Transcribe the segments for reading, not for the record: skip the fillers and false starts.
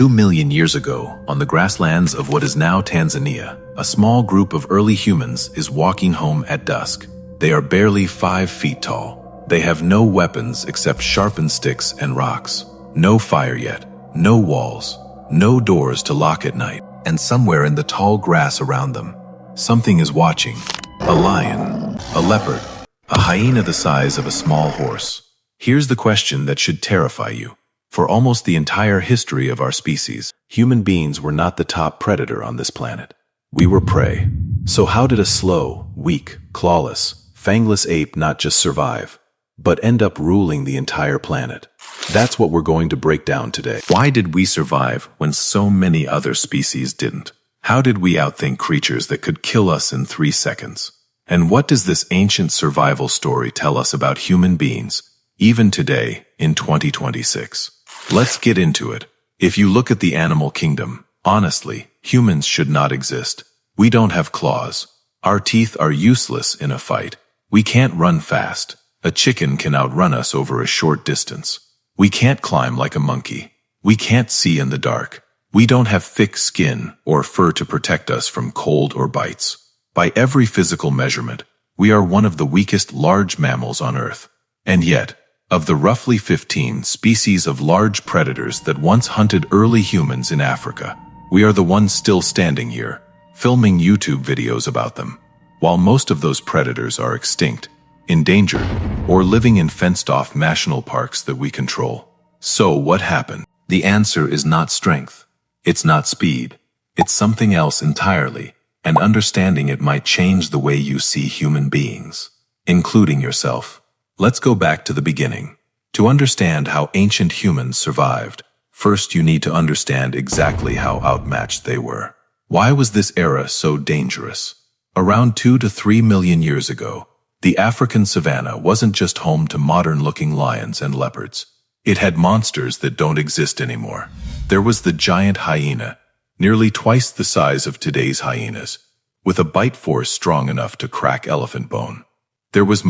2 million years ago, on the grasslands of what is now Tanzania, a small group of early humans is walking home at dusk. They are barely 5 feet tall. They have no weapons except sharpened sticks and rocks. No fire yet, no walls, no doors to lock at night. And somewhere in the tall grass around them, something is watching. A lion, a leopard, a hyena the size of a small horse. Here's the question that should terrify you. For almost the entire history of our species, human beings were not the top predator on this planet. We were prey. So how did a slow, weak, clawless, fangless ape not just survive, but end up ruling the entire planet? That's what we're going to break down today. Why did we survive when so many other species didn't? How did we outthink creatures that could kill us in 3 seconds? And what does this ancient survival story tell us about human beings, even today in 2026? Let's get into it. If you look at the animal kingdom, honestly, humans should not exist. We don't have claws. Our teeth are useless in a fight. We can't run fast. A chicken can outrun us over a short distance. We can't climb like a monkey. We can't see in the dark. We don't have thick skin or fur to protect us from cold or bites. By every physical measurement, we are one of the weakest large mammals on Earth. And yet, of the roughly 15 species of large predators that once hunted early humans in Africa, we are the ones still standing here, filming YouTube videos about them, while most of those predators are extinct, endangered, or living in fenced-off national parks that we control. So what happened? The answer is not strength. It's not speed. It's something else entirely, and understanding it might change the way you see human beings, including yourself. Let's go back to the beginning. To understand how ancient humans survived, first you need to understand exactly how outmatched they were. Why was this era so dangerous? Around 2 to 3 million years ago, the African savanna wasn't just home to modern-looking lions and leopards. It had monsters that don't exist anymore. There was the giant hyena, nearly twice the size of today's hyenas, with a bite force strong enough to crack elephant bone. There was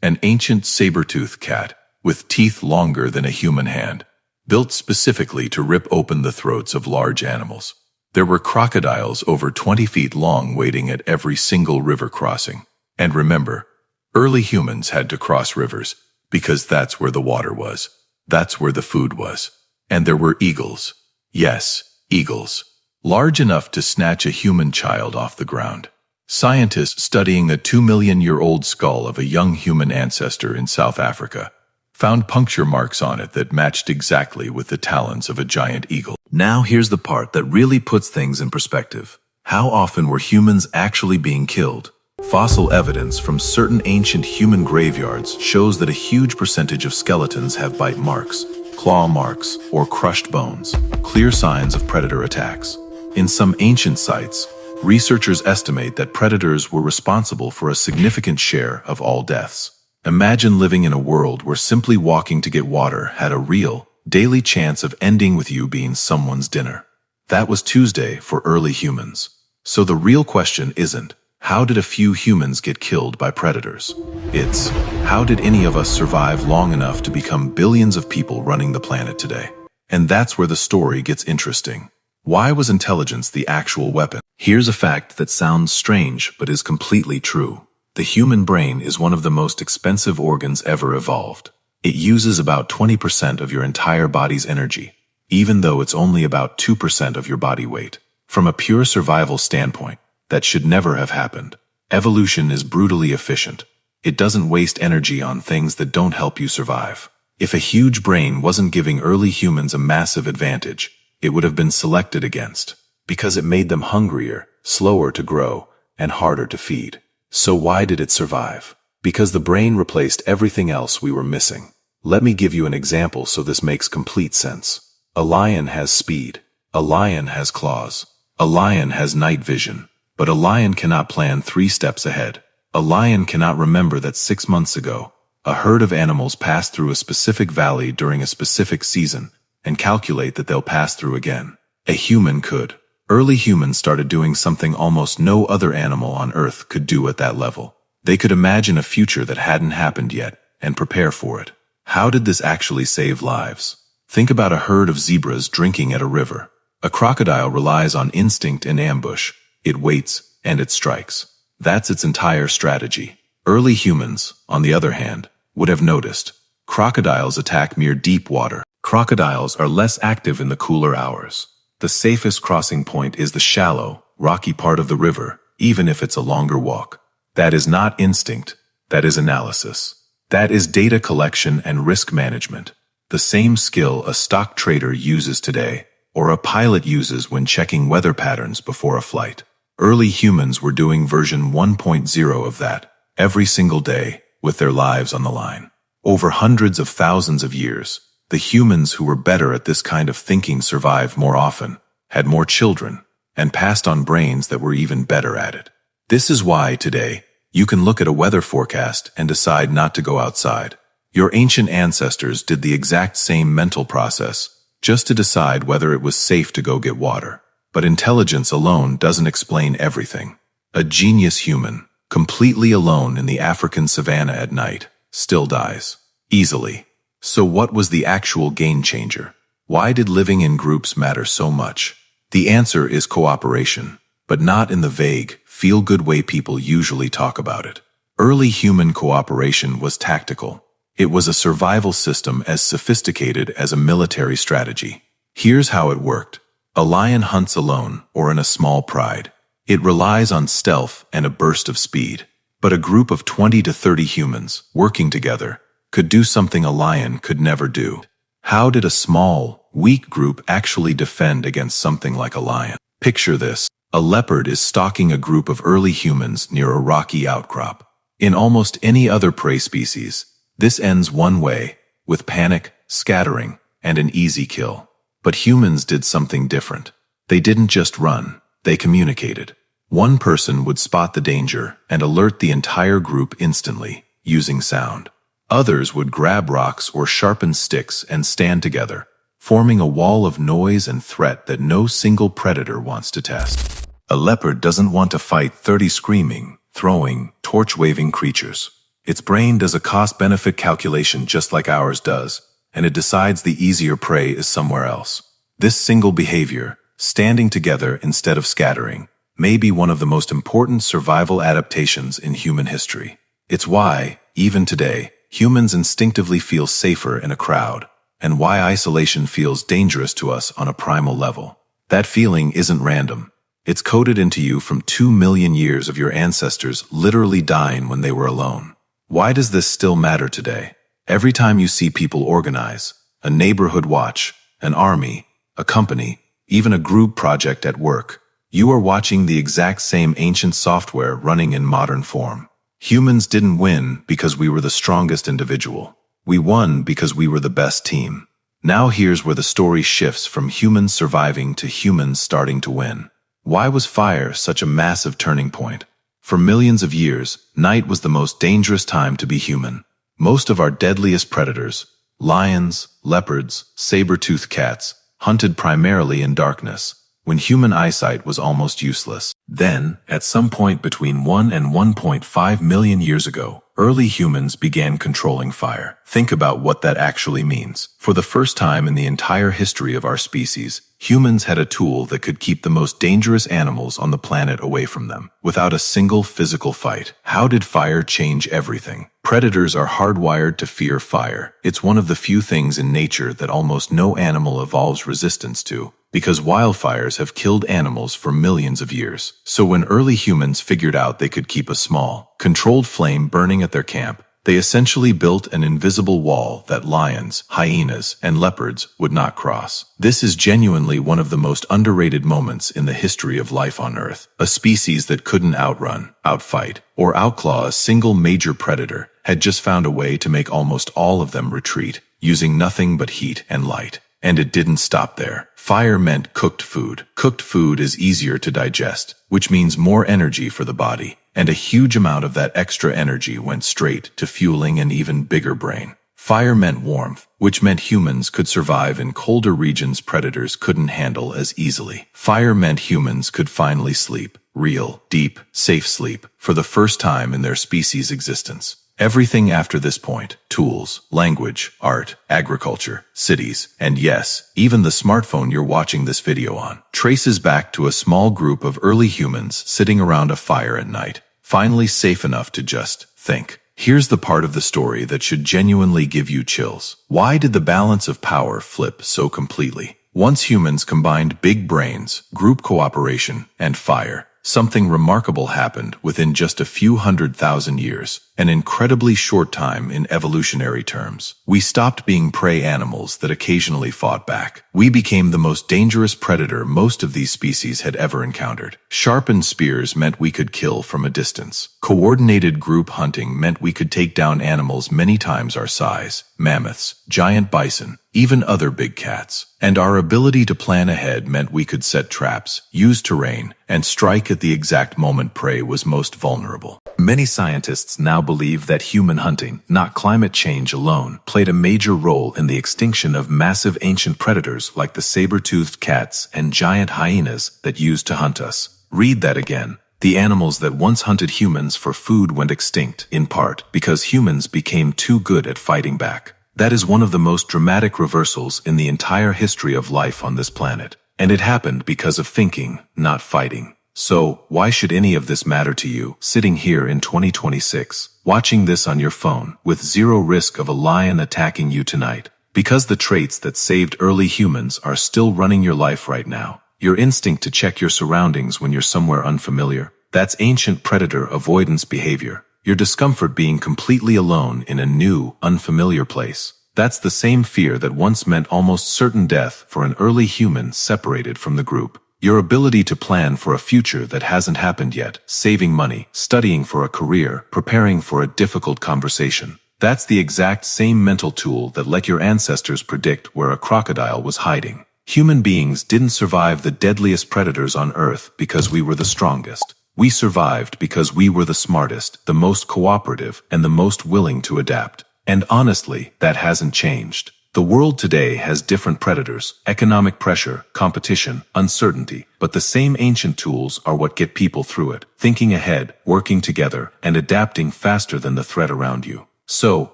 an ancient saber-toothed cat with teeth longer than a human hand, built specifically to rip open the throats of large animals. There were crocodiles over 20 feet long waiting at every single river crossing. And remember, early humans had to cross rivers because that's where the water was. That's where the food was. And there were eagles. Yes, eagles. Large enough to snatch a human child off the ground. Scientists studying the 2-million-year-old skull of a young human ancestor in South Africa found puncture marks on it that matched exactly with the talons of a giant eagle. Now here's the part that really puts things in perspective. How often were humans actually being killed? Fossil evidence from certain ancient human graveyards shows that a huge percentage of skeletons have bite marks, claw marks, or crushed bones, clear signs of predator attacks. In some ancient sites, researchers estimate that predators were responsible for a significant share of all deaths. Imagine living in a world where simply walking to get water had a real, daily chance of ending with you being someone's dinner. That was Tuesday for early humans. So the real question isn't, how did a few humans get killed by predators? It's, how did any of us survive long enough to become billions of people running the planet today? And that's where the story gets interesting. Why was intelligence the actual weapon? Here's a fact that sounds strange but is completely true. The human brain is one of the most expensive organs ever evolved. It uses about 20% of your entire body's energy, even though it's only about 2% of your body weight. From a pure survival standpoint, that should never have happened. Evolution is brutally efficient. It doesn't waste energy on things that don't help you survive. If a huge brain wasn't giving early humans a massive advantage, it would have been selected against, because it made them hungrier, slower to grow, and harder to feed. So why did it survive? Because the brain replaced everything else we were missing. Let me give you an example so this makes complete sense. A lion has speed. A lion has claws. A lion has night vision. But a lion cannot plan 3 steps ahead. A lion cannot remember that 6 months ago, a herd of animals passed through a specific valley during a specific season, and calculate that they'll pass through again. A human could. Early humans started doing something almost no other animal on Earth could do at that level. They could imagine a future that hadn't happened yet, and prepare for it. How did this actually save lives? Think about a herd of zebras drinking at a river. A crocodile relies on instinct and ambush. It waits, and it strikes. That's its entire strategy. Early humans, on the other hand, would have noticed. Crocodiles attack near deep water. Crocodiles are less active in the cooler hours. The safest crossing point is the shallow, rocky part of the river, even if it's a longer walk. That is not instinct. That is analysis. That is data collection and risk management. The same skill a stock trader uses today, or a pilot uses when checking weather patterns before a flight. Early humans were doing version 1.0 of that, every single day, with their lives on the line. Over hundreds of thousands of years, the humans who were better at this kind of thinking survived more often, had more children, and passed on brains that were even better at it. This is why, today, you can look at a weather forecast and decide not to go outside. Your ancient ancestors did the exact same mental process, just to decide whether it was safe to go get water. But intelligence alone doesn't explain everything. A genius human, completely alone in the African savanna at night, still dies. Easily. So what was the actual game changer? Why did living in groups matter so much? The answer is cooperation, but not in the vague, feel-good way people usually talk about it. Early human cooperation was tactical. It was a survival system as sophisticated as a military strategy. Here's how it worked. A lion hunts alone or in a small pride. It relies on stealth and a burst of speed. But a group of 20 to 30 humans, working together, could do something a lion could never do. How did a small, weak group actually defend against something like a lion? Picture this. A leopard is stalking a group of early humans near a rocky outcrop. In almost any other prey species, this ends one way, with panic, scattering, and an easy kill. But humans did something different. They didn't just run, they communicated. One person would spot the danger and alert the entire group instantly, using sound. Others would grab rocks or sharpen sticks and stand together, forming a wall of noise and threat that no single predator wants to test. A leopard doesn't want to fight 30 screaming, throwing, torch-waving creatures. Its brain does a cost-benefit calculation just like ours does, and it decides the easier prey is somewhere else. This single behavior, standing together instead of scattering, may be one of the most important survival adaptations in human history. It's why, even today, humans instinctively feel safer in a crowd, and why isolation feels dangerous to us on a primal level. That feeling isn't random. It's coded into you from 2 million years of your ancestors literally dying when they were alone. Why does this still matter today? Every time you see people organize, a neighborhood watch, an army, a company, even a group project at work, you are watching the exact same ancient software running in modern form. Humans didn't win because we were the strongest individual. We won because we were the best team. Now here's where the story shifts from humans surviving to humans starting to win. Why was fire such a massive turning point? For millions of years, night was the most dangerous time to be human. Most of our deadliest predators, lions, leopards, saber-toothed cats, hunted primarily in darkness, when human eyesight was almost useless. Then, at some point between 1 and 1.5 million years ago, early humans began controlling fire. Think about what that actually means. For the first time in the entire history of our species, humans had a tool that could keep the most dangerous animals on the planet away from them, without a single physical fight. How did fire change everything? Predators are hardwired to fear fire. It's one of the few things in nature that almost no animal evolves resistance to, because wildfires have killed animals for millions of years. So when early humans figured out they could keep a small, controlled flame burning at their camp, they essentially built an invisible wall that lions, hyenas, and leopards would not cross. This is genuinely one of the most underrated moments in the history of life on Earth. A species that couldn't outrun, outfight, or outclaw a single major predator had just found a way to make almost all of them retreat, using nothing but heat and light. And it didn't stop there. Fire meant cooked food. Cooked food is easier to digest, which means more energy for the body, and a huge amount of that extra energy went straight to fueling an even bigger brain. Fire meant warmth, which meant humans could survive in colder regions predators couldn't handle as easily. Fire meant humans could finally sleep, real, deep, safe sleep, for the first time in their species' existence. Everything after this point, tools, language, art, agriculture, cities, and yes, even the smartphone you're watching this video on, traces back to a small group of early humans sitting around a fire at night, finally safe enough to just think. Here's the part of the story that should genuinely give you chills. Why did the balance of power flip so completely? Once humans combined big brains, group cooperation, and fire, something remarkable happened within just a few 100,000 years, an incredibly short time in evolutionary terms. We stopped being prey animals that occasionally fought back. We became the most dangerous predator most of these species had ever encountered. Sharpened spears meant we could kill from a distance. Coordinated group hunting meant we could take down animals many times our size, mammoths, giant bison, even other big cats. And our ability to plan ahead meant we could set traps, use terrain, and strike at the exact moment prey was most vulnerable. Many scientists now believe that human hunting, not climate change alone, played a major role in the extinction of massive ancient predators like the saber-toothed cats and giant hyenas that used to hunt us. Read that again. The animals that once hunted humans for food went extinct, in part because humans became too good at fighting back. That is one of the most dramatic reversals in the entire history of life on this planet. And it happened because of thinking, not fighting. So, why should any of this matter to you, sitting here in 2026, watching this on your phone, with zero risk of a lion attacking you tonight? Because the traits that saved early humans are still running your life right now. Your instinct to check your surroundings when you're somewhere unfamiliar. That's ancient predator avoidance behavior. Your discomfort being completely alone in a new, unfamiliar place. That's the same fear that once meant almost certain death for an early human separated from the group. Your ability to plan for a future that hasn't happened yet, saving money, studying for a career, preparing for a difficult conversation. That's the exact same mental tool that let your ancestors predict where a crocodile was hiding. Human beings didn't survive the deadliest predators on Earth because we were the strongest. We survived because we were the smartest, the most cooperative, and the most willing to adapt. And honestly, that hasn't changed. The world today has different predators, economic pressure, competition, uncertainty, but the same ancient tools are what get people through it, thinking ahead, working together, and adapting faster than the threat around you. So,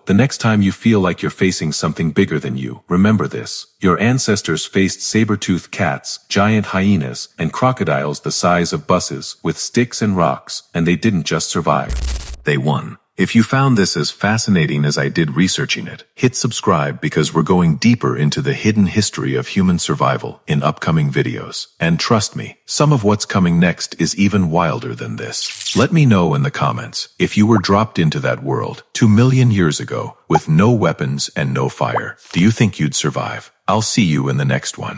the next time you feel like you're facing something bigger than you, remember this. Your ancestors faced saber-toothed cats, giant hyenas, and crocodiles the size of buses, with sticks and rocks, and they didn't just survive. They won. If you found this as fascinating as I did researching it, hit subscribe because we're going deeper into the hidden history of human survival in upcoming videos. And trust me, some of what's coming next is even wilder than this. Let me know in the comments if you were dropped into that world 2 million years ago with no weapons and no fire. Do you think you'd survive? I'll see you in the next one.